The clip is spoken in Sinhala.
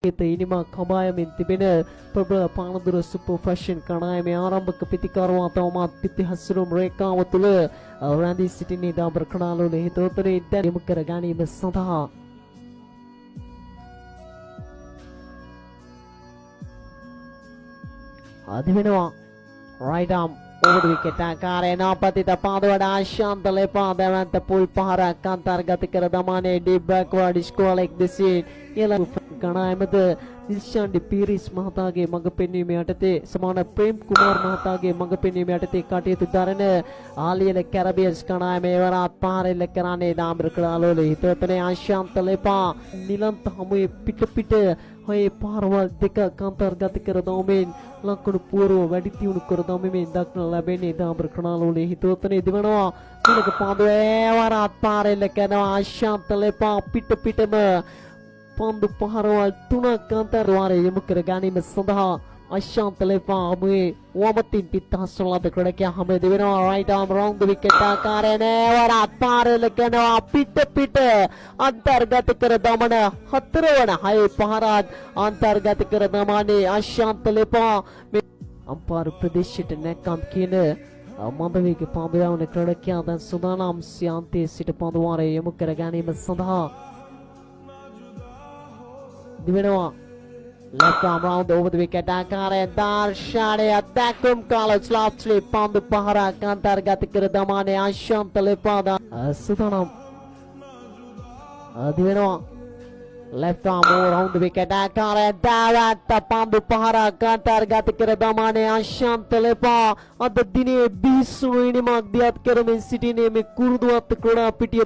ඉනිමා කබායමින් තිබෙන ප්‍රබල පානදුර සුපර් ෆැෂන් කණායමේ ආරම්භක පිතිකරුවා තවමත් පිටිහසුරුම් රේඛාව තුළ රැඳී සිටින දාබර කණාලෝල හිතෝතරේ දැන් යොමු කර ගැනීම සඳහා ආදි වෙනවා right arm over the wicket ආකාරයෙන් අපතිත පාදවඩ ආශාන්ත ලෙපා දැවන්ත පුල් පහරක් අන්තර්ගත කර දමානේ ඩීප් බෑක්වර්ඩ් ස්කෝර් එක් දෙසින් ඊළඟ ගණායමද දිල්ෂාන් පීරිස් මහතාගේ මඟ පෙන්වීම යටතේ සමාන ප්‍රේම් කුමාර් මහතාගේ මඟ පෙන්වීම යටතේ කටයුතු දරන ආලියල කැරබියන්ස් ගණායමේ වරාත් පාරෙල්ල කරන්නේ දාම්බර කලාලෝල හිතවතනේ ආශාන්ත ලෙපා නිලන්ත හමුවේ පිට හොයේ පාරවල් දෙක අන්තර්ගත කර දමමින් ලක්කුණු පුවරුව වැඩි තියුණු කර දමමින් දක්න ලැබෙන්නේ දාම්බර කලාලෝලේ හිතවතනේ දිවනවා ඊළඟ පාදුවේ වරාත් පාරෙල්ල කරනවා ආශාන්ත ලෙපා පිටම පන්දු පහරවල් තුනක් අන්තර්වාරය යොමු කර ගැනීම සඳහා අශාන්ත ලෙපා හමුවේ වමතින් පිටහසලද ක්‍රඩකයා හමුවේ දෙවෙනවා right arm round the wicket ආකාරයෙන් වරාත් පාරෙල්ල කරනවා පිට අන්තර්ගත කර දමන හතරවන හයේ පහරත් අන්තර්ගත කර දමන්නේ අශාන්ත ලෙපා අම්පාර ප්‍රදේශයට නැකම් කියන මන්දවේග පාදුරවන ක්‍රඩකයා දැන් සුදානම් සියාන්තයේ සිට පන්දුවාරය යොමු කර ගැනීම සඳහා දිවෙනවා left arm round over the wicket ආකාරයෙන් දර්ශනය දැක්වීම් කාල ස්ලාප් ස්ලිප් පන්දු පහරක් අන්තර්ගත කර දමානේ අශාන්ත ලෙපා සුදානම් දිවෙනවා left arm round the wicket ආකාරයෙන් දැවැත්ත පන්දු පහරක් අන්තර්ගත කර දමානේ අශාන්ත ලෙපා අද දිනේ 20 වෙනි ඉනිමක් දියත් කරමින් සිටිනේ මේ කුරුදුවත් ක්‍රීඩා පිටිය